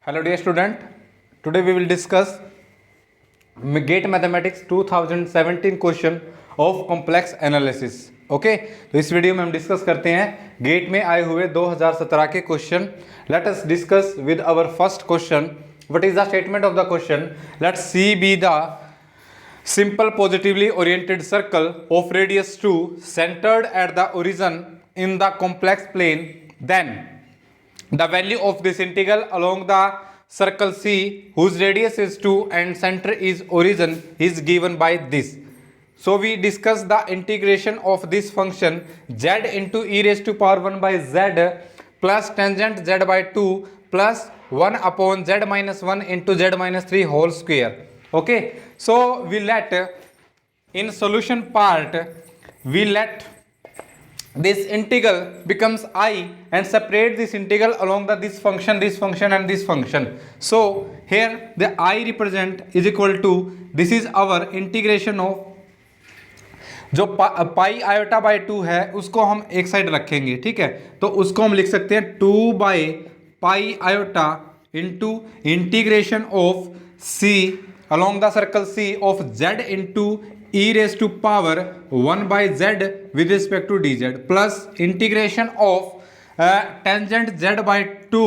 Hello dear student, today we will discuss GATE Mathematics 2017 question of complex analysis. Okay तो इस video में हम discuss करते हैं गेट में आए हुए 2017 के question. Let us discuss with our first question. What is the statement of the question? Let's C be the simple positively oriented circle of radius 2 centered at the origin in the complex plane, then the value of this integral along the circle C whose radius is 2 and center is origin is given by this. So we discuss the integration of this function z into e raised to power 1 by z plus tangent z by 2 plus 1 upon z minus 1 into z minus 3 whole square. Okay, so we let in solution part we let this integral becomes I and separate this integral along the this function and this function. So here the I represent is equal to this is our integration of जो पाई iota by 2 है उसको हम एक side रखेंगे. ठीक है, तो उसको हम लिख सकते हैं 2 by pi iota into integration of C along the circle C of z into e raised to power 1 by z with respect to dz plus integration of tangent z by 2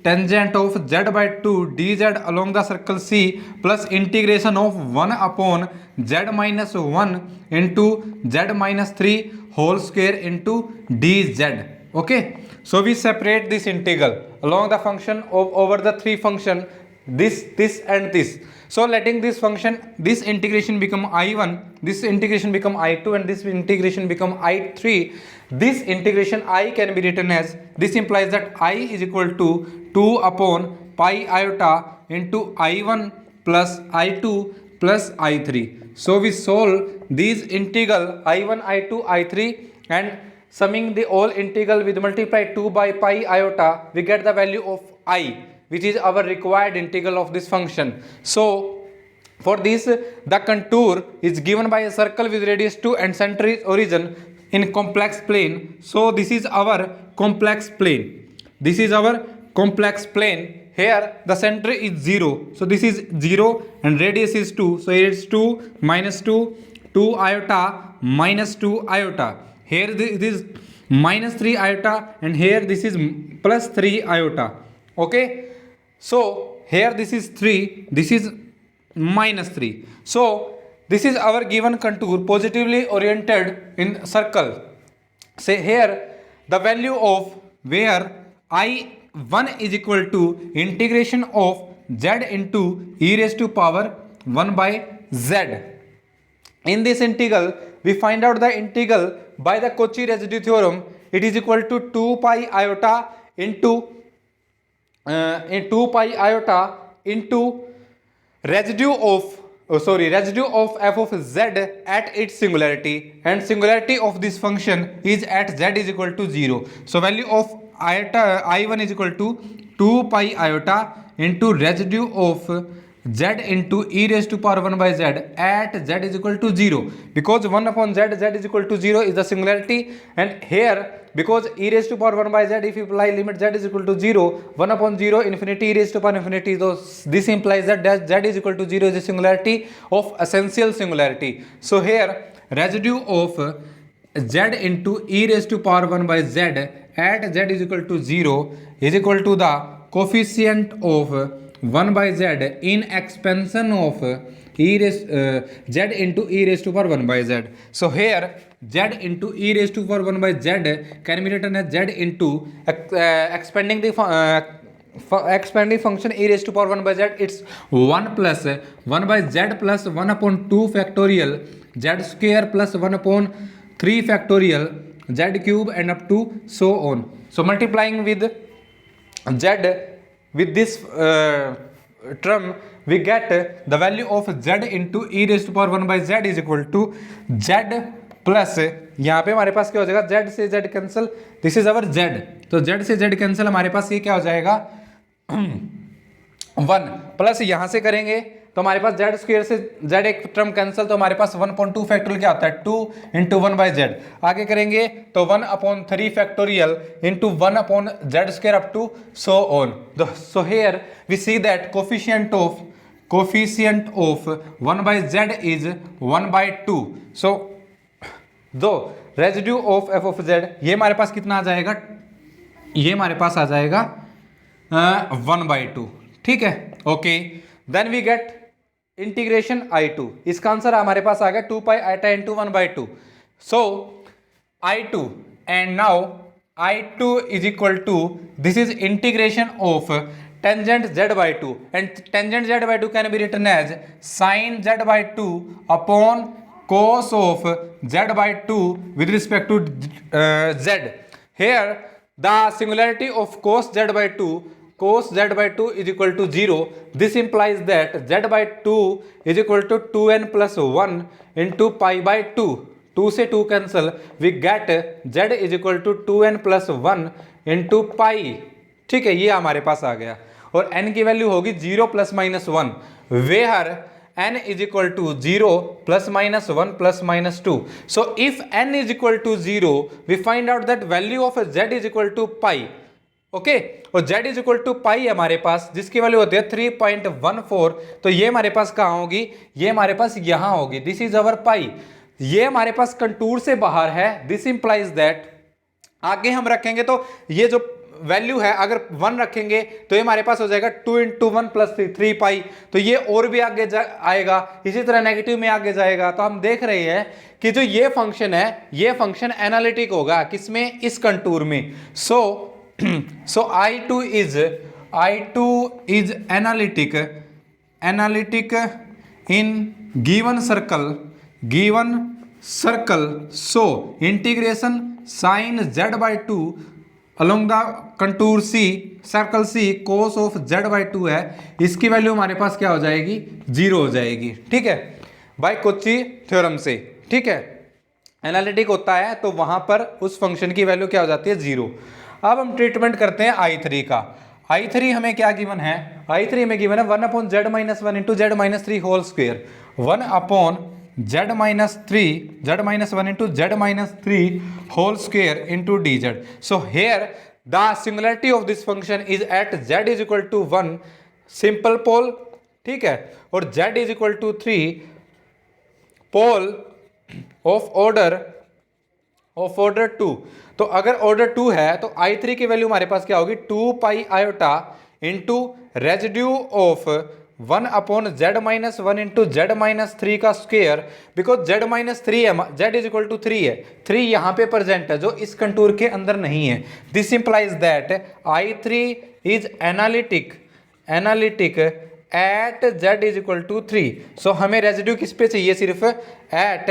tangent of z by 2 dz along the circle C plus integration of 1 upon z minus 1 into z minus 3 whole square into dz. Okay, so we separate this integral along the function of over the three function this and this. So letting this function, this integration become I1, this integration become I2 and this integration become I3. This integration I can be written as, this implies that I is equal to 2 upon pi iota into I1 plus I2 plus I3. So we solve these integral I1, I2, I3 and summing the all integral with multiply 2 by pi iota, we get the value of I, which is our required integral of this function. So for this the contour is given by a circle with radius 2 and center is origin in complex plane. So this is our complex plane. This is our complex plane. Here the center is 0. So this is 0 and radius is 2. So here it's 2 minus 2, 2 iota minus 2 iota. Here this is minus 3 iota and here this is plus 3 iota. Okay. So here this is 3, this is minus 3. So this is our given contour positively oriented in circle. Say here the value of where I1 is equal to integration of z into e raised to power 1 by z. In this integral we find out the integral by the Cauchy residue theorem. It is equal to 2 pi iota into 2 pi iota into residue of f of z at its singularity, and singularity of this function is at z is equal to 0. So value of iota I1 is equal to 2 pi iota into residue of z into e raised to power 1 by z at z is equal to 0, because 1 upon z is equal to 0 is the singularity, and here because e raised to power 1 by z, if you apply limit z is equal to 0, 1 upon 0 infinity e raised to power infinity, so this implies that z is equal to 0 is the singularity of essential singularity. So here residue of z into e raised to power 1 by z at z is equal to 0 is equal to the coefficient of 1 by z in expansion of z into e raised to power 1 by z. So here z into e raised to power 1 by z can be written as z into expanding function e raised to power 1 by z, it's 1 plus 1 by z plus 1 upon 2 factorial z square plus 1 upon 3 factorial z cube and up to so on. So multiplying with z with this term we get the value of z into e raised to power 1 by z is equal to z plus यहाँ पे हमारे पास क्या हो जाएगा, z से z cancel, this is our z, तो z से z कैंसिल हमारे पास ये क्या हो जाएगा 1 प्लस यहाँ से करेंगे तो हमारे पास जेड स्क्वायर से जेड एक टर्म कैंसिल, तो हमारे पास 1/2 फैक्टोरियल क्या आता है 2 इंटू 1/z। आगे करेंगे तो 1/3 factorial into 1/z square up to so on. So here we see that coefficient of 1/z is 1/2। So दो residue of F of Z, ये हमारे पास कितना आ जाएगा, ये हमारे पास आ जाएगा 1/2। ठीक है, okay. Then we get integration I2, इसका आंसर हमारे पास आ गया 2 pi iota into 1/2। So I2 and now I2 is equal to, this is integration of tangent z/2 and tangent z/2 can be written as sine z/2 upon cos of z/2 with respect to z. Here the singularity of cos z/2 is equal to 0. This implies that z/2 is equal to 2n plus 1 into pi by 2. 2 से 2 cancel, we get z is equal to 2n plus 1 into pi. ठीक है, ये हमारे पास आ गया और n की वैल्यू होगी 0 plus minus 1, where n is equal to 0 plus minus 1 plus minus 2. So if n is equal to 0, we find out that value of z is equal to pi. Okay, और z is equal to पाई हमारे पास, जिसकी value होती है 3.14। तो ये हमारे पास कहाँ होगी, ये हमारे पास यहाँ होगी। दिस इज अवर पाई, ये हमारे पास कंटूर से बाहर है। दिस इंप्लाइज दैट आगे हम रखेंगे तो ये जो वैल्यू है अगर 1 रखेंगे तो ये हमारे पास हो जाएगा 2 इंटू 1 प्लस 3 पाई। तो ये और भी आगे आएगा, इसी तरह नेगेटिव में आगे जाएगा। तो हम देख रहे हैं कि जो ये फंक्शन है, ये फंक्शन एनालिटिक होगा किसमें, इस कंटूर में। सो I2 is analytic in given circle. So integration sin z/2 along the contour C, circle C, cos of z/2 है, इसकी वैल्यू हमारे पास क्या हो जाएगी, 0 हो जाएगी। ठीक है, बाय कोची थ्योरम से। ठीक है, एनालिटिक होता है तो वहां पर उस फंक्शन की वैल्यु क्या हो जाती है, 0। अब हम ट्रीटमेंट करते हैं I3 का। I3 हमें क्या गिवन है, I3 हमें गिवन है 1/z-1 into z-3 whole square, 1/z-1 into z-3 whole square into dz. So here the singularity of this function is at z is equal to 1 simple pole, ठीक है, और z is equal to 3 pole of order 2। तो अगर order 2 है तो I3 की वैल्यू हमारे पास क्या होगी, 2 पाई iota into residue of 1/z-1 into z-3 का स्क्वायर, बिकॉज z-3 है, z इज इक्वल टू 3 है, 3 यहाँ पे प्रेजेंट है जो इस कंटूर के अंदर नहीं है। This implies that I3 is analytic at z is equal to 3। सो हमें रेजिड्यू किस पे चाहिए, सिर्फ at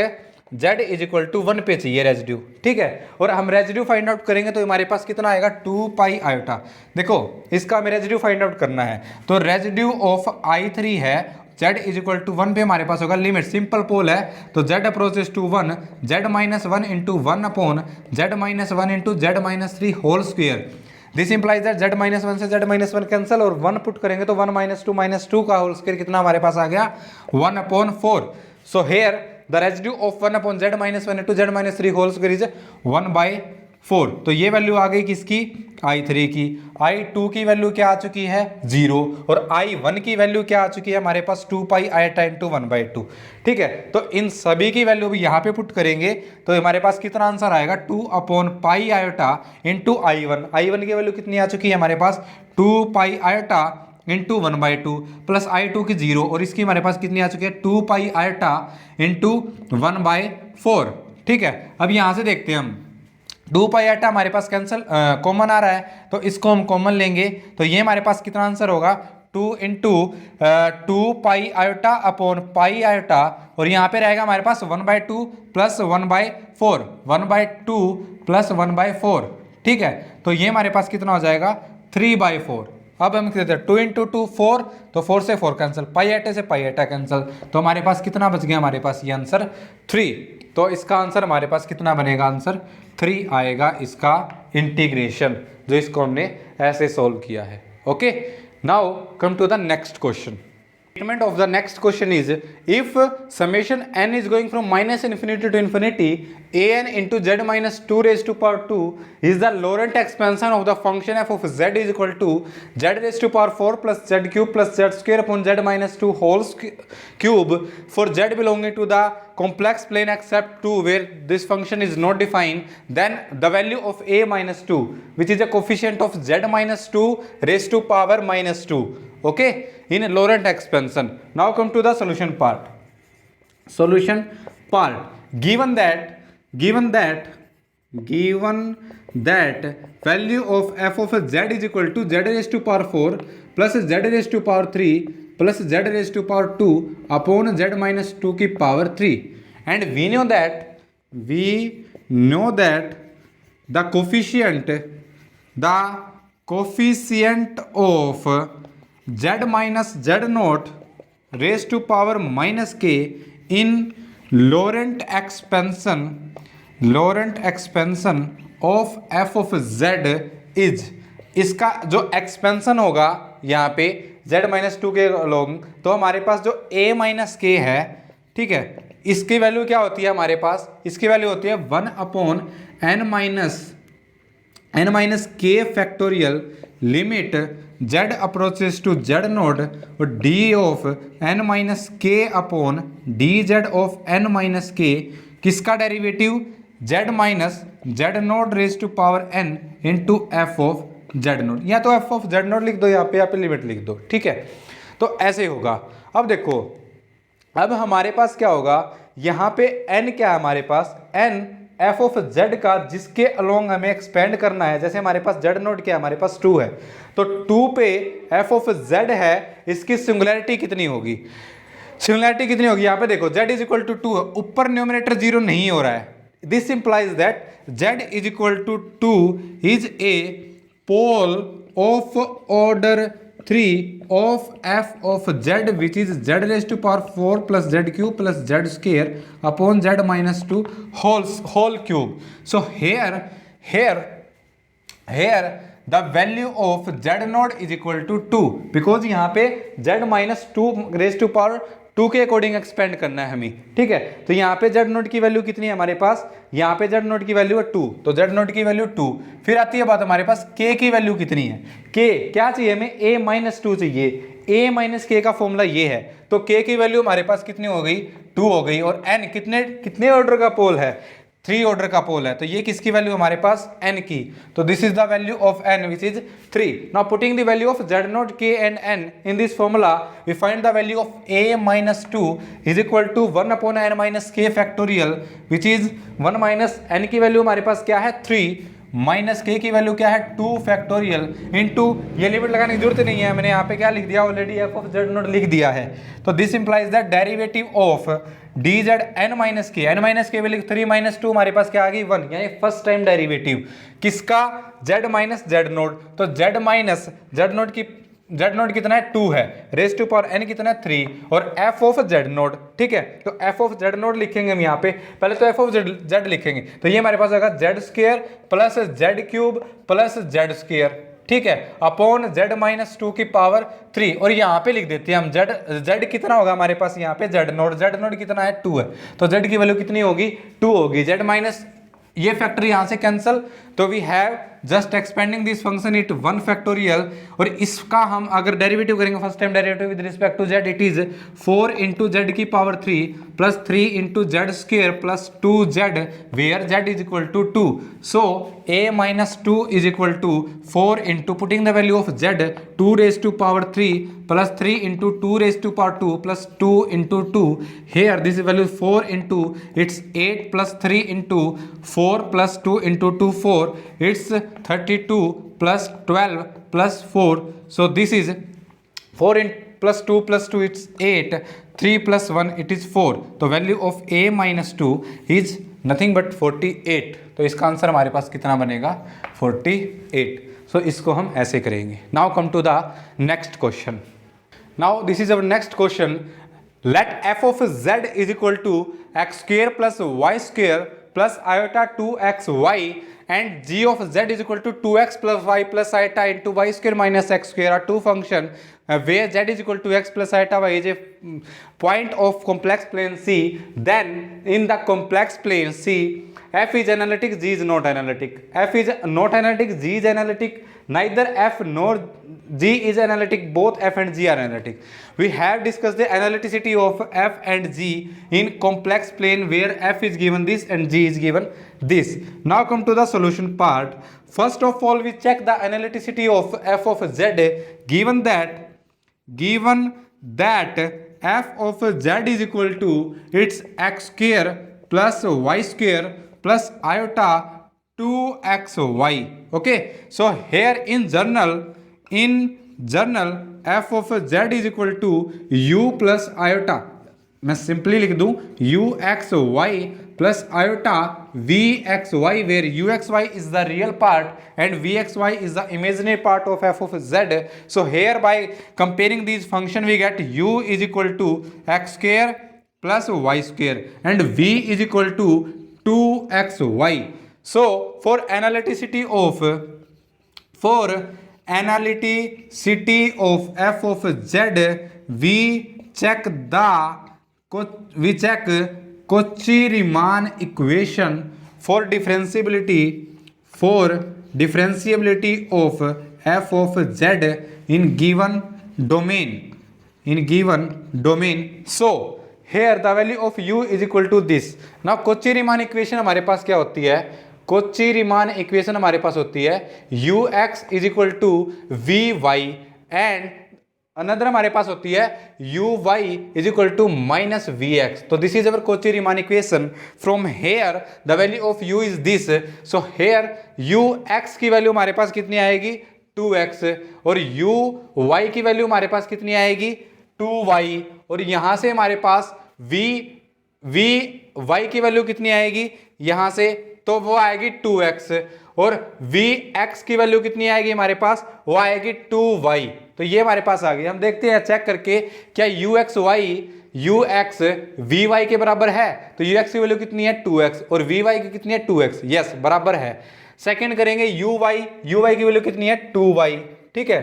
z is equal to 1 पे चाहिए रेजिड्यू। ठीक है, और हम रेजिड्यू फाइंड आउट करेंगे तो हमारे पास कितना आएगा, 2 पाई आयोटा। देखो इसका हमें रेजिड्यू फाइंड आउट करना है, तो रेजिड्यू ऑफ I3 है z इज इक्वल टू 1 पे हमारे पास होगा लिमिट, सिंपल पोल है तो z approaches to 1, z-1 into 1/z-1 into z-3 whole square. This implies that z-1 से z-1 कैंसिल और 1 पुट करेंगे तो 1 - 2 का होल स्क्वायर कितना हमारे पास आ गया, 1/4। So here the residue of 1/z-1 into z-3 whole square is 1/4। तो ये वैल्यू आ गई किसकी, I3 की। I2 की वैल्यू क्या आ चुकी है, 0, और I1 की वैल्यू क्या आ चुकी है हमारे पास, 2 पाई आयोटा इंटू 1/2। ठीक है, तो इन सभी की वैल्यू भी यहाँ पे पुट करेंगे तो हमारे पास कितना आंसर आएगा, 2/पाई आयोटा इंटू I1 की वैल्यू कितनी आ चुकी है हमारे पास, 2 पाई आयोटा इंटू 1/2 प्लस I2 की 0, और इसकी हमारे पास कितनी आ चुकी है, 2 पाई आयोटा इंटू 1/4। ठीक है, अब यहाँ से देखते हैं हम, 2 पाई आयोटा हमारे पास कैंसिल कॉमन आ रहा है तो इसको हम कॉमन लेंगे तो ये हमारे पास कितना आंसर होगा, 2 इंटू 2 पाई आयोटा अपॉन पाई आयोटा, और यहाँ पे रहेगा हमारे पास 1/2 प्लस 1/4, 1/2 प्लस 1/4। ठीक है, तो ये हमारे पास कितना हो जाएगा, 3/4। अब हम कहते हैं 2 इंटू 2 4, तो 4 से 4 कैंसिल, पाई आयोटा से पाई आयोटा कैंसिल, तो हमारे पास कितना बच गया, हमारे पास ये आंसर 3। तो इसका आंसर हमारे पास कितना बनेगा, आंसर 3 आएगा इसका इंटीग्रेशन, जो इसको हमने ऐसे सोल्व किया है। Okay, now come to the next question. Statement of the next question is, if summation n is going from minus infinity to infinity, an into z minus 2 raised to power 2 is the Laurent expansion of the function f of z is equal to z raised to power 4 plus z cube plus z square upon z minus 2 whole cube for z belonging to the complex plane except 2 where this function is not defined, then the value of a minus 2 which is a coefficient of z minus 2 raised to power minus 2, okay, in Laurent expansion. Now come to the solution part. Solution part. Given that value of f of z is equal to z raised to power 4 plus z raised to power 3 plus z raised to power 2 upon z minus 2 की power 3, and we know that the coefficient of z minus z naught raised to power minus k in Laurent expansion of f of z is, इसका जो expansion होगा यहाँ पे z minus 2 के long, तो हमारे पास जो a माइनस के है, ठीक है, इसकी वैल्यू क्या होती है हमारे पास, इसकी वैल्यू होती है 1 upon n minus K factorial limit z approaches to z naught और d of n minus K upon dz of n minus K, किसका derivative z minus z naught raise to power n into F of z naught, या तो F of z note लिख दो, यहाँ पे limit लिख दो, ठीक है, तो ऐसे होगा। अब देखो, अब हमारे पास क्या होगा, यहाँ पे n क्या है हमारे पास, n एफ ऑफ z का जिसके अलोंग हमें एक्सपेंड करना है, जैसे हमारे पास z नोट क्या है, हमारे पास 2 है, तो 2 पे एफ ऑफ z है, इसकी सिंगुलैरिटी कितनी होगी, यहाँ पे देखो z इज इक्वल टू 2 है, ऊपर न्यूमरेटर 0 नहीं हो रहा है, this implies that z is equal to 2 is a pole of order 3 of f of z which is z raised to power 4 plus z cube plus z square upon z minus 2 whole cube. So here the value of z naught is equal to 2 because यहाँ पे z minus 2 raised to power 2 के according expand करना है हमें, ठीक है, तो यहाँ पे z नोट की वैल्यू कितनी है हमारे पास, यहाँ पे z नोट की वैल्यू है 2, तो z नोट की वैल्यू 2। फिर आती है बात हमारे पास k की वैल्यू कितनी है, k क्या चाहिए हमें, a माइनस 2 चाहिए, a माइनस k का फॉर्मूला ये है, तो k की वैल्यू हमारे पास कितनी हो गई, 2 हो गई, और n कितने ऑर्डर का पोल है, 3 ऑर्डर का पोल है, तो ये किसकी वैल्यू हमारे पास, n की, तो this is the value of n which is 3। Now putting the value of z naught k and n in this formula we find the value of a minus 2 is equal to 1 upon n minus k factorial which is 1 minus n की वैल्यू हमारे पास क्या है 3 minus k की value क्या है 2 factorial into, ये लिमिट लगाने की जरूरत नहीं है, मैंने यहाँ पे क्या लिख दिया already, f of z not लिख दिया है, तो this implies that derivative of dz n minus के वैल्यू 3 माइनस 2 हमारे पास क्या आ गई 1, यानी फर्स्ट टाइम डेरिवेटिव किसका, z माइनस z नोट, तो z माइनस z नोट कितना है 2 है, रेज टू पावर n कितना है 3, और f ऑफ z नोट, ठीक है, तो f ऑफ z नोट लिखेंगे हम यहाँ पे, पहले तो f ऑफ z लिखेंगे, तो ये हमारे पास आएगा z square plus z cube plus z square, ठीक है, अपॉन z माइनस 2 की पावर 3, और यहाँ पे लिख देते हैं हम z कितना होगा हमारे पास, यहाँ पे z नोट कितना है 2 है, तो z की वैल्यू कितनी होगी 2 होगी, z माइनस ये फैक्टर यहाँ से कैंसल, तो we have just expanding this function it 1 factorial, और इसका हम अगर डेरिवेटिव करेंगे first time derivative with respect to z, it is 4 into Z की power 3 plus 3 into Z square plus 2z where z is equal to 2, so a minus 2 is equal to 4 into putting the value of z 2 raise to power 3 plus 3 into 2 raise to power 2 plus 2 into 2, here this value 4 into it's 8 plus 3 into 4 plus 2 into 2 4, it's 32 plus 12 plus 4, so this is 4 plus 2 plus 2 it's 8, 3 plus 1 it is 4, तो value of a minus 2 is nothing but 48, तो इसका answer हमारे पास कितना बनेगा 48, so इसको हम ऐसे करेंगे। Now come to the next question, now this is our next question, let f of z is equal to x square plus y square plus iota 2xy and g of z is equal to 2x plus y plus iota into y square minus x square are two function where z is equal to x plus iota y is a point of complex plane C, then in the complex plane C, f is analytic, g is not analytic. F is not analytic, g is analytic. Neither f nor g is analytic, both f and g are analytic. We have discussed the analyticity of f and g in complex plane where f is given this and g is given this. Now come to the solution part. First of all, we check the analyticity of f of z given that f of z is equal to its x square plus y square plus iota 2xy. Okay, so here in journal f of z is equal to u plus iota, मैं simply लिख दूं u x y plus iota v x y, where u x y is the real part and v x y is the imaginary part of f of z. So here by comparing these function we get u is equal to x square plus y square and v is equal to 2xy. So for analyticity of f of z, we check Cauchy-Riemann equation for differentiability of f of z in given domain. So here the value of u is equal to this. Now Cauchy-Riemann equation हमारे पास क्या होती है? Cauchy-Riemann equation हमारे पास होती है ux is equal to vy and another हमारे पास होती है uy is equal to minus vx. तो this is our Cauchy-Riemann equation. From here the value of u is this. So here ux की वैल्यू हमारे पास कितनी आएगी 2x और uy की वैल्यू हमारे पास कितनी आएगी 2y और यहां से हमारे पास vy की वैल्यू कितनी आएगी यहां से, तो वो आएगी 2x और vx की वैल्यू कितनी आएगी हमारे पास, वो आएगी 2y. तो ये हमारे पास आ गई. हम देखते हैं चेक करके क्या ux vy के बराबर है. तो ux की वैल्यू कितनी है 2x और vy की कितनी है 2x. यस, बराबर है. सेकंड करेंगे uy की वैल्यू कितनी है 2y. ठीक है,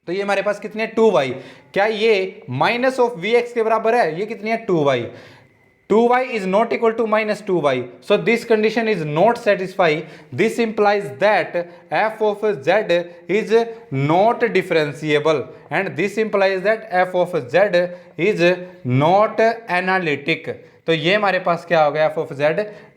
तो ये हमारे पास कितनी है 2y. क्या ये माइनस ऑफ vx के बराबर है, ये कितनी है 2y. 2y is not equal to minus 2y. So this condition is not satisfied. This implies that f of z is not differentiable and this implies that f of z is not analytic. तो ये हमारे पास क्या हो गया, f of z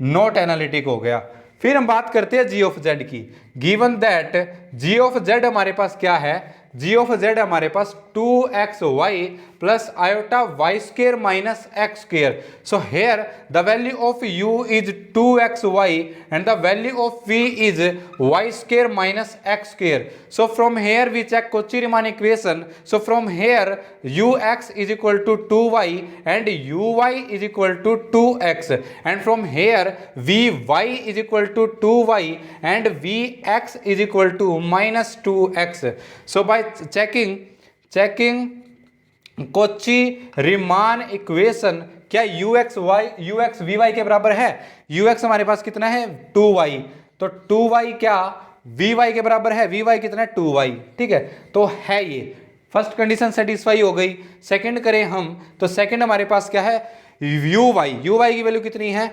not analytic हो गया. फिर हम बात करते हैं g of z की. Given that g of z हमारे पास क्या है, g of z हमारे पास 2xy plus iota y square minus x square. So here the value of u is 2xy and the value of v is y square minus x square. So from here we check Cauchy-Riemann equation. So from here ux is equal to 2y and uy is equal to 2x and from here vy is equal to 2y and vx is equal to minus 2x. So by checking Cauchy-Riemann equation, क्या ux vy के बराबर है. ux हमारे पास कितना है 2y, तो 2y क्या vy के बराबर है. vy कितना है 2y. ठीक है, तो है ये फर्स्ट कंडीशन सेटिस्फाई हो गई. सेकंड करें हम तो सेकंड हमारे पास क्या है uy की वैल्यू कितनी है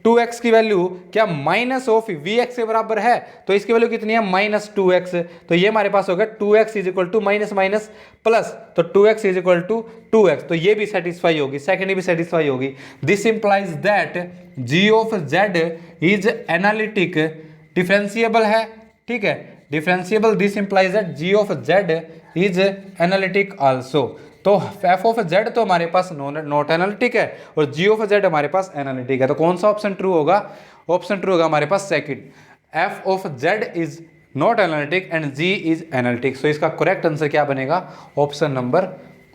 2x की वैल्यू क्या माइनस ऑफ vx के बराबर है, तो इसकी वैल्यू कितनी है माइनस 2x. तो ये हमारे पास हो गया 2x is equal to minus minus plus, तो 2x is equal to 2x. तो ये भी सेटिस्फाई होगी, सेकंड भी सेटिस्फाई होगी. This implies that g of z is analytic, differentiable है. ठीक है, differentiable. This implies that g of z is analytic also. तो f ऑफ z तो हमारे पास नॉट एनालिटिक है और g ऑफ z हमारे पास एनालिटिक है. तो कौन सा ऑप्शन ट्रू होगा, ऑप्शन ट्रू होगा हमारे पास second, f of z is not analytic and g is analytic. So इसका करेक्ट आंसर क्या बनेगा, ऑप्शन नंबर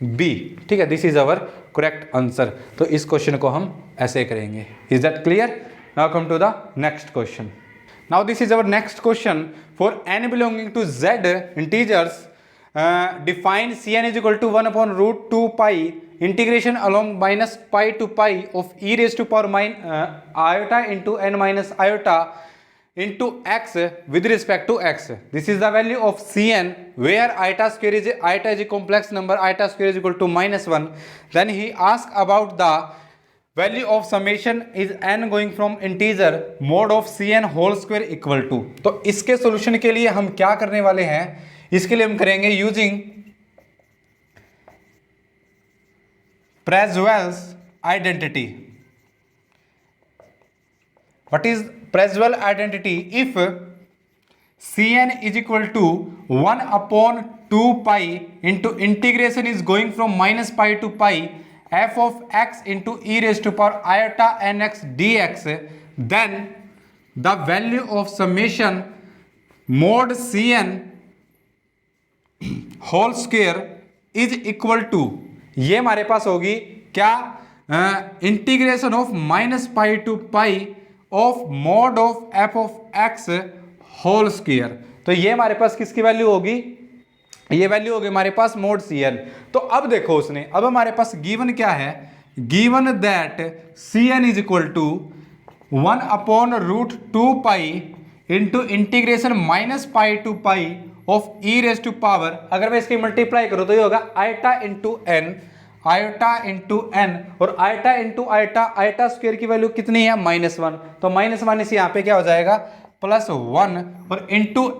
बी. ठीक है, this is our correct answer. तो इस क्वेश्चन को हम ऐसे करेंगे. Is that clear? Now come to the next question. Now this is our next question. For n belonging to z integers define Cn is equal to 1 upon root 2 pi integration along minus pi to pi of e raised to power iota into n minus iota into x with respect to x. This is the value of Cn where iota is a complex number, iota square is equal to -1. Then he asked about the value of summation is n going from integer mod of Cn whole square equal to. तो इसके solution के लिए हम क्या करने वाले हैं, इसके लिए हम करेंगे using Prasvell's identity. What is Prasvell identity? If Cn is equal to 1 upon 2 pi into integration is going from minus pi to pi f of x into e raised to power iota nx dx, then the value of summation mod Cn whole square is equal to, ये हमारे पास होगी क्या, integration of minus pi to pi of mod of F of X whole square. तो ये हमारे पास किसकी value होगी, ये वैल्यू होगी हमारे पास मोड सी एन. तो अब देखो उसने, अब हमारे पास गिवन क्या है, given that C N is equal to 1 upon root 2 pi into integration minus pi to pi of E raise to power, अगर मैं इसकी मल्टीप्लाई करूं तो ये होगा iota into N, iota into N, और iota into iota, iota square की वैल्यू कितनी है -1, तो -1 इस यहाँ पे क्या हो जाएगा +1 और इंटू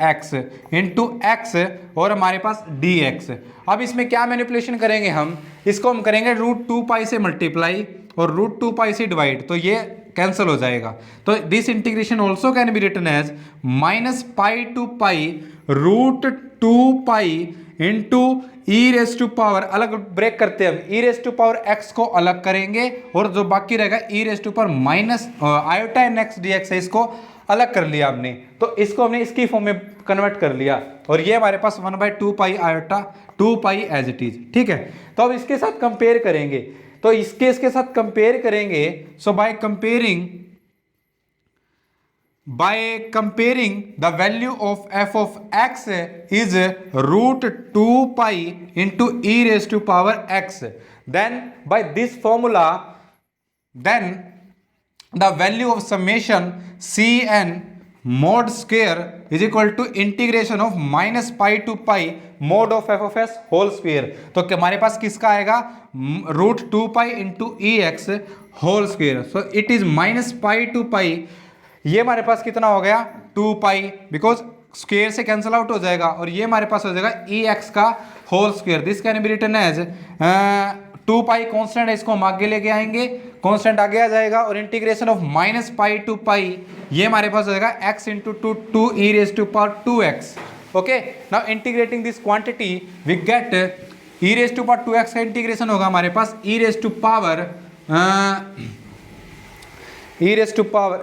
एक्स और हमारे पास dx. अब इसमें क्या मैनिपुलेशन करेंगे हम, इसको हम करेंगे रूट 2 पाई से मल्टीप्लाई और रूट 2 पाई से डिवाइड, तो ये कैंसिल हो जाएगा. तो this integration also can be written as minus pi to pi root 2 pi into E raise to power, अलग ब्रेक करते हैं हम, E raise to power X को अलग करेंगे और जो बाकी रहेगा E raise to power minus iota N X D X है, इसको अलग कर लिया हमने, तो इसको हमने इसकी फॉर्म में कन्वर्ट कर लिया और ये हमारे पास 1/2 pi iota 2 pi as it is. ठीक है, तो अब इसके साथ कंपेयर करेंगे, तो इसके साथ कंपेयर करेंगे. So by comparing the value of F of X is root 2 pi into E raise to power X, then by this formula then the value of summation C N mod square is equal to integration of minus pi to pi mod of F of S whole square. तो हमारे पास किसका आएगा, root 2 pi into E X whole square. So it is minus pi to pi, ये हमारे पास कितना हो गया 2 पाई, बिकॉज स्क्वेयर से कैंसिल आउट हो जाएगा, और ये हमारे पास हो जाएगा ई एक्स का whole square. This can be written as 2 pi constant है, इसको हम आगे लेके आएंगे, कॉन्स्टेंट आगे आ जाएगा, और integration of minus pi to pi, ये हमारे पास हो जाएगा x into 2 E raise to power 2x. Okay, now integrating this quantity we get E raise to power 2x का इंटीग्रेशन होगा हमारे पास ई रेज टू पावर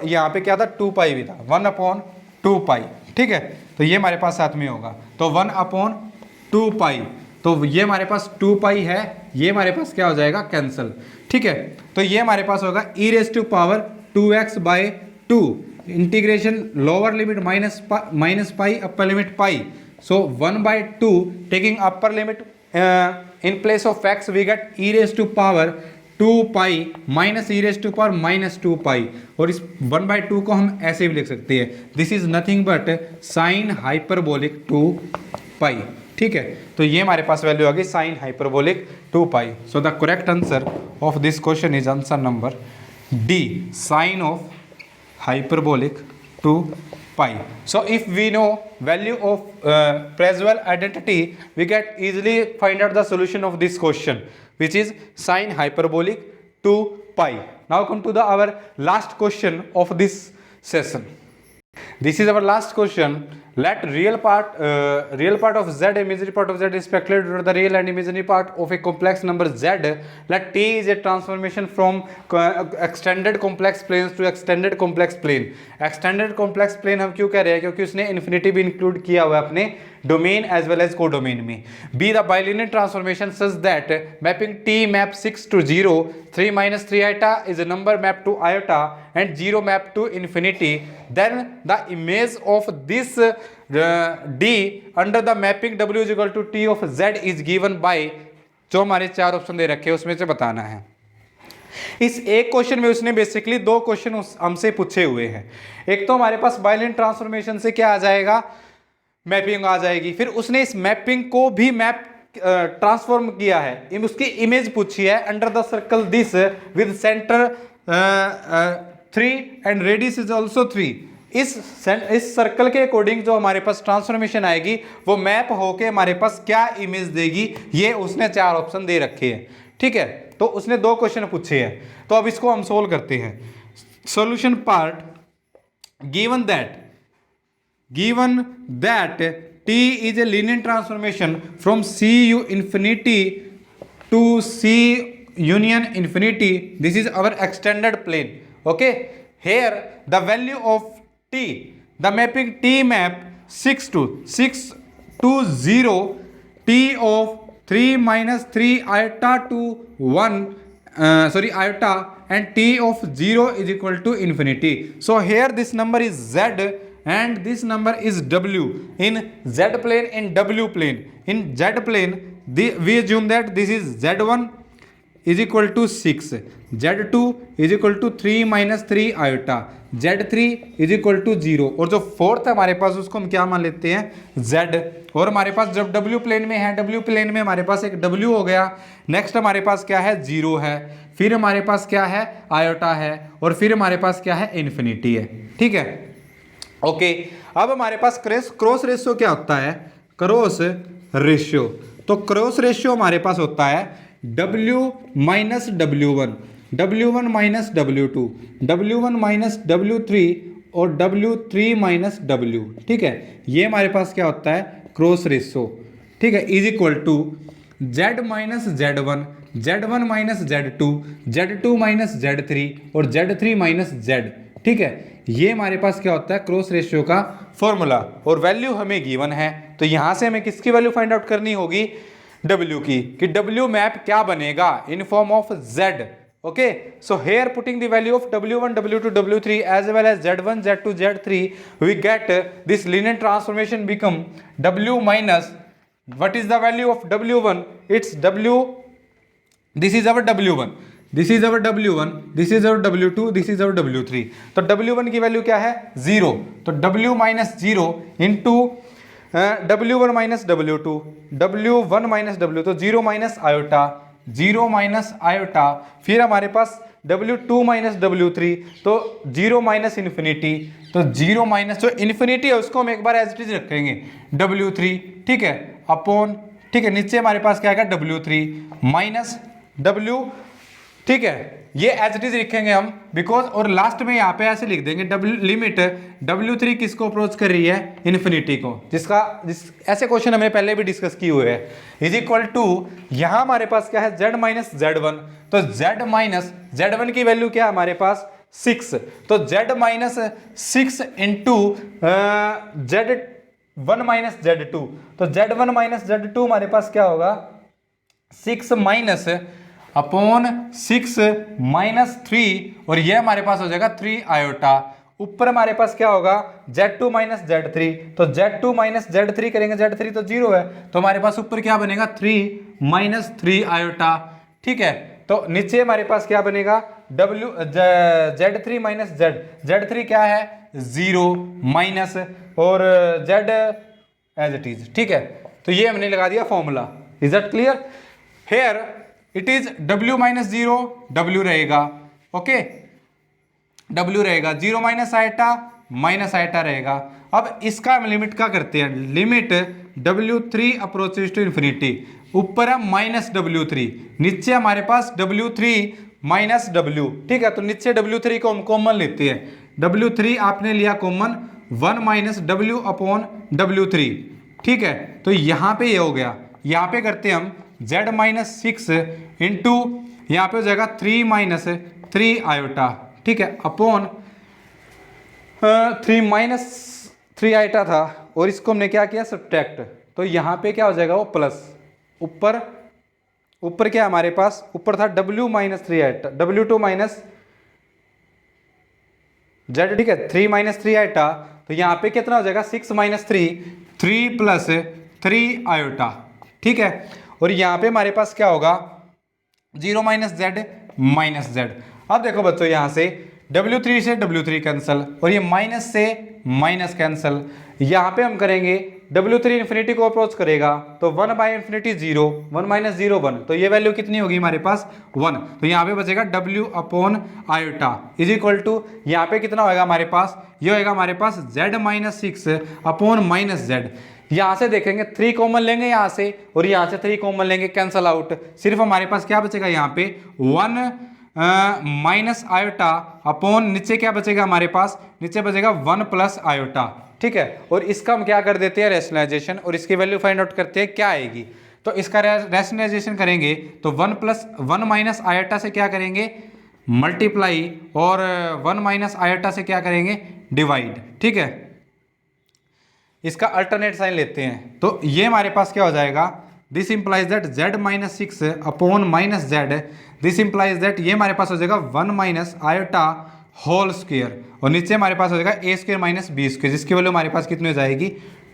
यहाँ पे क्या था 2 पाई भी था, 1/2 पाई. ठीक है, तो ये हमारे पास साथ में होगा, तो 1/2 पाई, तो ये हमारे पास 2 पाई है, ये हमारे पास क्या हो जाएगा कैंसल. ठीक है, तो ये हमारे पास होगा E raise to power 2x/2 integration lower limit minus pi upper limit pi. So 1/2 taking upper limit in place of x we get E raise to power 2 pi minus E raise to power -2 pi, और इस 1/2 को हम ऐसे भी लिख सकते हैं, this is nothing but sine hyperbolic 2 pi. ठीक है, तो ये हमारे पास वैल्यू आ गई sine hyperbolic 2 pi. So the correct answer of this question is answer number D, sine of hyperbolic 2 pi. So if we know value of Prasvell identity, we can easily find out the solution of this question, which is sine hyperbolic 2 pi. Now come to our last question of this session. This is our last question. Let real part of z, imaginary part of z is speculated to the real and imaginary part of a complex number z. Let t is a transformation from extended complex planes to extended complex plane. Extended complex plane हम क्यों कह रहे हैं, क्योंकि उसने infinity भी include किया हुआ है अपने domain as well as codomain में. Be the bilinear transformation such that mapping t map 6 to 0, 3 - 3 iota is a number mapped to iota and 0 mapped to infinity. Then the image of this d under the mapping w is equal to t of z is given by, जो हमारे 4 option दे रखे हैं उसमें से बताना है. इस एक क्वेश्चन में उसने बेसिकली दो क्वेश्चन हमसे पूछे हुए हैं। एक तो हमारे पास बायलिन ट्रांसफॉर्मेशन से क्या आ जाएगा, मैपिंग आ जाएगी। फिर उसने इस मैपिंग को भी मैप ट्रांसफॉर्म किया है, उसकी इमेज पूछी है under the circle this with centre 3 and radius is also 3। इस सर्कल के अकॉर्डिंग जो हमारे पास ट्रांसफॉर्मेशन आएगी वो मैप होके हमारे पास क्या इमेज देगी, ये उसने 4 ऑप्शन दे रखे हैं। ठीक है, तो उसने 2 क्वेश्चन पूछे हैं, तो अब इसको हम सोल्व करते हैं। Solution part, given that t is a linear transformation from cu infinity to c union infinity. This is our extended plane. Okay, here the value of t, the mapping t map 6 to 0 t of 3 minus 3 iota to 1 iota and t of 0 is equal to infinity. So here this number is z and this number is w in z plane and w plane. In z plane we assume that this is z1 is equal to 6, z2 is equal to 3 minus 3 iota, z3 is equal to 0 और जो fourth है हमारे पास उसको हम क्या मान लेते हैं, z। और हमारे पास जब w प्लेन में है, w प्लेन में हमारे पास एक w हो गया, नेक्स्ट हमारे पास क्या है, 0 है, फिर हमारे पास क्या है, आयोटा है, और फिर हमारे पास क्या है, इन्फिनिटी है। ठीक है, ओके। अब हमारे पास क्रॉस रेशियो क्या होता है, क्रॉस रेशियो, तो क्रॉस रेशियो हमारे पास होता है W minus W1, W1 minus W2, W1 minus W3 और W3 माइनस W। ठीक है, ये हमारे पास क्या होता है, क्रॉस रेशियो। ठीक है, is equal to Z minus Z1, Z1 minus Z2, Z2 minus Z3 और Z3 माइनस Z। ठीक है, ये हमारे पास क्या होता है, क्रॉस रेशियो का फॉर्मूला, और वैल्यू हमें गिवन है, तो यहां से हमें किसकी वैल्यू फाइंड आउट करनी होगी, W की, कि W मैप क्या बनेगा, in form of Z। Okay, so here putting the value of W1, W2, W3 as well as Z1, Z2, Z3 we get this linear transformation become W minus what is the value of W1, it's W, this is our W1, this is our W1, this is our W2, this is our W3। तो W1 की value क्या है, 0, तो W minus 0 into W1 minus W2, W1 minus W, तो 0 minus iota, 0 minus iota, फिर हमारे पास W2 minus W3, तो 0 minus infinity, तो 0 माइनस जो इन्फिनिटी है उसको हम एक बार एज इट इज रखेंगे W3। ठीक है, अपॉन, ठीक है, नीचे हमारे पास क्या आएगा, W3 माइनस W। ठीक है, ये एज इट इज लिखेंगे हम, बिकॉज, और लास्ट में यहाँ पे ऐसे लिख देंगे लिमिट W3 किसको अप्रोच कर रही है, इन्फिनिटी को, ऐसे क्वेश्चन हमने पहले भी डिस्कस किए हुए हैं, इज इक्वल टू, यहाँ हमारे पास क्या है, Z माइनस Z1, तो Z माइनस Z1 की वैल्यू क्या है हमारे पास, 6, तो Z minus 6 into Z1 minus Z2, तो Z1 माइनस Z2 हमारे पास क्या होगा, 6 माइनस अपॉन 6 माइनस 3, और ये हमारे पास हो जाएगा 3 आयोटा। ऊपर हमारे पास क्या होगा, Z2 माइनस Z3, तो Z2 माइनस Z3 करेंगे, Z3 तो 0 है, तो हमारे पास ऊपर क्या बनेगा, 3 माइनस 3 आयोटा। ठीक है, तो नीचे हमारे पास क्या बनेगा, Z3 माइनस Z, Z3 क्या है, 0 माइनस, और Z एज इट इज। ठीक है, तो ये हमने लगा दिया formula. Is that clear? Here it is W minus 0, W रहेगा, ओके, W रहेगा, 0 माइनस आयटा रहेगा। अब इसका हम लिमिट क्या करते हैं, limit W3 approaches to infinity, ऊपर है माइनस W3, नीचे हमारे पास W3 माइनस W। ठीक है, तो नीचे W3 को हम कॉमन लेते हैं, W3 आपने लिया common, 1 minus W upon W3। ठीक है, तो यहाँ पे ये हो गया, यहाँ पे करते हैं हम Z माइनस 6 इंटू, यहाँ पे हो जाएगा 3 माइनस 3 आयोटा। ठीक है, अपॉन 3 माइनस 3 आयोटा था, और इसको हमने क्या किया, सब्ट्रैक्ट, तो यहाँ पे क्या हो जाएगा, वो प्लस, ऊपर क्या हमारे पास, ऊपर था W minus 3 iota, W2 minus Z। ठीक है, 3 माइनस 3 आयोटा, तो यहाँ पे कितना हो जाएगा, 6 माइनस 3 प्लस 3 आयोटा। ठीक है, और यहाँ पे हमारे पास क्या होगा, 0 माइनस Z, माइनस जेड। अब देखो बच्चों यहाँ से W3 से W3 कैंसिल और ये माइनस से माइनस कैंसिल। यहाँ पे हम करेंगे W3 इन्फिनिटी को अप्रोच करेगा तो 1 बाई इन्फिनिटी 0, 1 माइनस 0 1, तो ये वैल्यू कितनी होगी हमारे पास 1। तो यहाँ पे बचेगा W upon iota is equal to यहाँ पे कितना होगा हमारे पास, ये होगा हमारे पास Z minus 6 upon minus Z. यहाँ से देखेंगे 3 कॉमन लेंगे यहाँ से और यहाँ से 3 कॉमन लेंगे, कैंसल आउट। सिर्फ हमारे पास क्या बचेगा यहाँ पे 1 माइनस आयोटा अपॉन नीचे क्या बचेगा हमारे पास, नीचे बचेगा 1 प्लस आयोटा। ठीक है, और इसका हम क्या कर देते हैं रैशनलाइजेशन और इसकी वैल्यू फाइंड आउट करते हैं क्या आएगी। तो इसका रैशनलाइजेशन करेंगे तो 1 प्लस 1 माइनस आयोटा से क्या करेंगे मल्टीप्लाई और 1 माइनस आयोटा से क्या करेंगे डिवाइड। ठीक है, इसका अल्टरनेट साइन लेते हैं तो ये हमारे पास क्या हो जाएगा, this implies that z minus 6 upon minus Z, this implies that ये हमारे पास हो जाएगा 1 माइनस आयोटा होल स्क्वायर और नीचे हमारे पास हो जाएगा a square minus B square, जिसकी वैल्यू हमारे पास कितनी हो जाएगी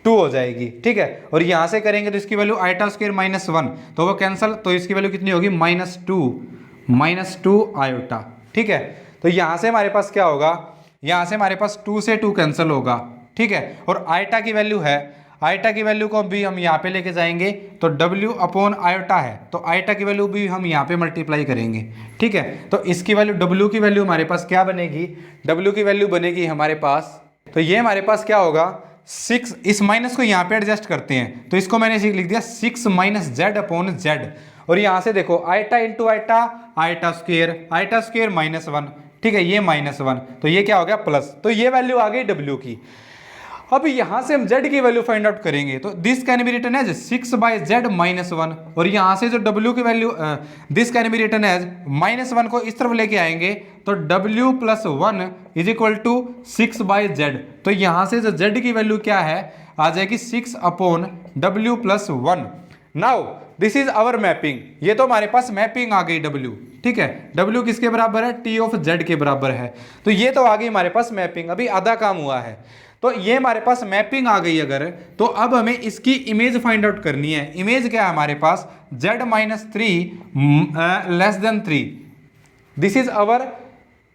2 हो जाएगी। ठीक है, और यहाँ से करेंगे तो इसकी वैल्यू आयोटा स्क्वायर माइनस 1 तो वो कैंसल, तो इसकी वैल्यू कितनी होगी माइनस टू आयोटा। ठीक है, तो यहाँ से हमारे पास क्या होगा, यहाँ से हमारे पास 2 से 2 कैंसिल होगा। ठीक है, और आयोटा की वैल्यू है, आयोटा की वैल्यू को भी हम यहाँ पे लेके जाएंगे तो W अपॉन आयोटा है तो आयोटा की वैल्यू भी हम यहाँ पे मल्टीप्लाई करेंगे। ठीक है, तो इसकी वैल्यू W की वैल्यू हमारे पास क्या बनेगी, W की वैल्यू बनेगी हमारे पास, तो ये हमारे पास क्या होगा 6, इस माइनस को यहाँ पे एडजस्ट करते हैं तो इसको मैंने लिख दिया 6 माइनस जेड अपॉन जेड। और यहाँ से देखो iota into iota, iota square minus 1। ठीक है, ये माइनस 1 तो ये क्या हो गया प्लस, तो ये वैल्यू आ गई W की। अब यहाँ से हम z की वैल्यू फाइंड आउट करेंगे तो this can be written as 6 by Z minus 1 और यहाँ से जो w की value this can be written as minus 1 को इस तरफ लेके आएंगे तो w plus 1 is equal to 6 by Z. तो यहाँ से जो z की वैल्यू क्या है आ जाएगी 6 upon w plus 1। Now this is our mapping, ये तो हमारे पास मैपिंग आ गई w। ठीक है, w किसके बराबर है, t ऑफ z के बराबर है, तो ये तो आ गई हमारे पास मैपिंग, अभी आधा काम हुआ है। तो ये हमारे पास मैपिंग आ गई अगर, तो अब हमें इसकी इमेज फाइंड आउट करनी है। इमेज क्या है हमारे पास z minus 3 less than 3, this is our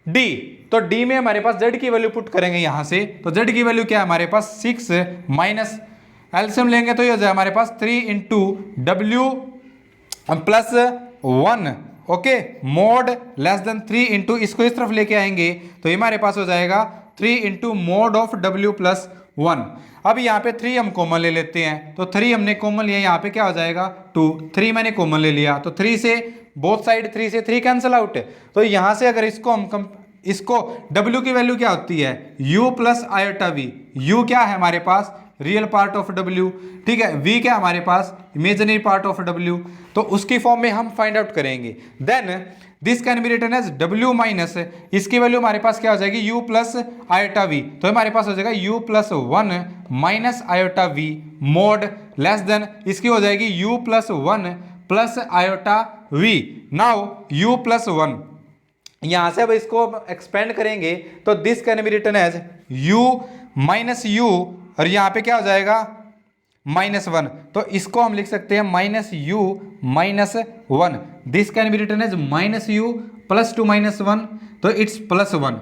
d। तो d में हमारे पास z की वैल्यू पुट करेंगे यहाँ से, तो z की वैल्यू क्या है हमारे पास 6 माइनस एलसीएम लेंगे तो ये हो जाए हमारे पास 3 into w plus 1 okay mode less then 3 into इसको इस तरफ लेके आएंगे तो ये हमारे पास हो जाएगा 3 into mode of w plus 1। अब यहाँ पे 3 हम कॉमन ले लेते हैं तो 3 हमने कॉमन लिया, यहाँ पे क्या हो जाएगा 2, 3 मैंने कॉमन ले लिया तो 3 से बोथ साइड 3 से 3 कैंसिल आउट है। तो यहाँ से अगर इसको हम इसको w की वैल्यू क्या होती है u plus iota v, u क्या है हमारे पास रियल पार्ट ऑफ w, ठीक है, v क्या हमारे पास इमेजिनरी पार्ट ऑफ w, तो उसकी फॉर्म में हम फाइंड आउट करेंगे। Then this can be written as w minus, इसकी वैल्यू हमारे पास क्या हो जाएगी u प्लस आयोटा v, तो हमारे पास हो जाएगा u plus 1 minus iota v mod less than इसकी हो जाएगी u plus 1 plus iota v। Now u plus 1 यहाँ से अब इसको एक्सपेंड करेंगे तो this can be written as u minus u और यहाँ पे क्या हो जाएगा -1, तो इसको हम लिख सकते हैं minus u minus 1, this can be written as minus u plus 2 minus 1, तो it's plus 1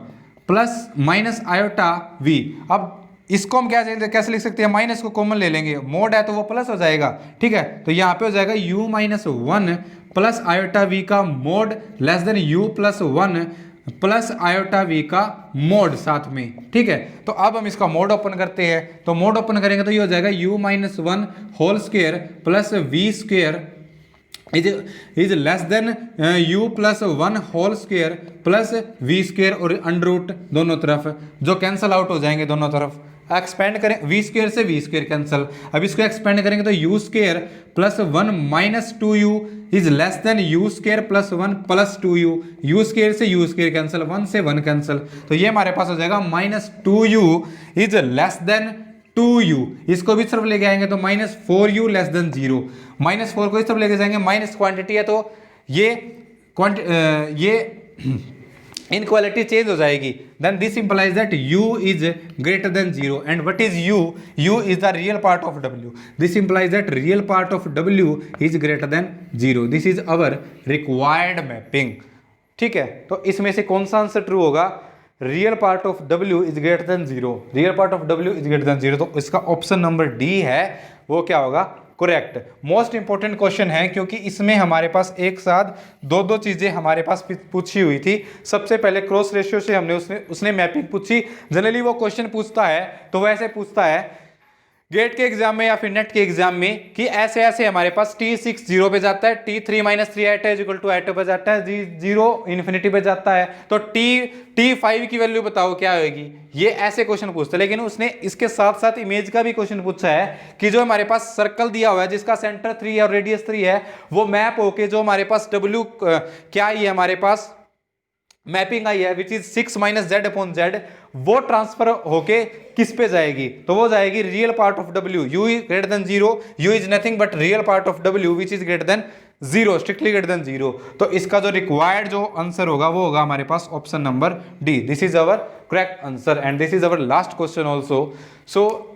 plus minus iota v। अब इसको हम क्या कैसे लिख सकते हैं, माइनस को कॉमन ले लेंगे, मोड है तो वो प्लस हो जाएगा, ठीक है, तो यहाँ पे हो जाएगा u minus 1 plus iota v का mode less than u plus 1 plus iota v का मोड साथ में, ठीक है। तो अब हम इसका मोड ओपन करते हैं, तो मोड ओपन करेंगे तो ये हो जाएगा u minus 1 whole square plus v square is less than u plus 1 whole square plus v square और अंडर रूट दोनों तरफ जो कैंसल आउट हो जाएंगे दोनों तरफ। एक्सपेंड करें v स्क्वायर से v स्क्वायर कैंसल, अब इसको एक्सपेंड करेंगे तो u square plus 1 minus 2u is less than u square plus 1 plus 2u, u square से u स्क्वायर कैंसल, 1 से 1 कैंसल, तो ये हमारे पास हो जाएगा minus 2u is less then 2u। इसको भी तरफ लेके आएंगे तो minus 4u less than 0, minus 4 को इस तरफ लेके जाएंगे, माइनस क्वांटिटी है तो ये इनक्वालिटी चेंज हो जाएगी। Then this implies that u is greater than 0 and what is u, u is the real part of w, this implies that real part of w is greater than 0, this is our required mapping, ठीक है, तो इसमें से कौन सा answer true होगा? Real part of W is greater than zero, real part of W is greater than zero, तो इसका ऑप्शन नंबर डी है वो क्या होगा? करेक्ट। मोस्ट इंपॉर्टेंट क्वेश्चन है क्योंकि इसमें हमारे पास एक साथ दो दो चीजें हमारे पास पूछी हुई थी। सबसे पहले क्रॉस रेशियो से हमने उसने मैपिंग पूछी। जनरली वो क्वेश्चन पूछता है तो वैसे पूछता है गेट के एग्जाम में या फिर नेट के एग्जाम में कि ऐसे ऐसे हमारे पास T6 0 पे जाता है, T3 - 3 eight equal to eight पे जाता है, G0 इन्फिनिटी पे जाता है, तो T5 की वैल्यू बताओ क्या होगी। ये ऐसे क्वेश्चन पूछते हैं। लेकिन उसने इसके साथ साथ इमेज का भी क्वेश्चन पूछा है कि जो हमारे पास सर्कल दिया हुआ है जिसका सेंटर 3 और रेडियस 3 है, वो मैप होके जो हमारे पास W क्या ही है हमारे पास मैपिंग आई है विच इज 6 - z/z, वो ट्रांसफर होके किस पे जाएगी? तो वो जाएगी real part of W, u is greater than zero, u is nothing but real part of W which is greater than zero, strictly greater than zero. तो इसका जो रिक्वायर्ड जो आंसर होगा वो होगा हमारे पास option number D. This is our correct answer and this is our last question also. So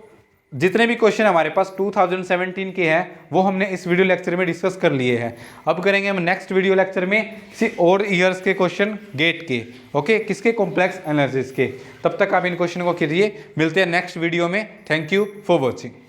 जितने भी क्वेश्चन हमारे पास 2017 के हैं वो हमने इस वीडियो लेक्चर में डिस्कस कर लिए हैं। अब करेंगे हम नेक्स्ट वीडियो लेक्चर में किसी और ईयर्स के क्वेश्चन गेट के, ओके, किसके? कॉम्प्लेक्स एनालिसिस के। तब तक आप इन क्वेश्चन को कीजिए। मिलते हैं नेक्स्ट वीडियो में। Thank you for watching.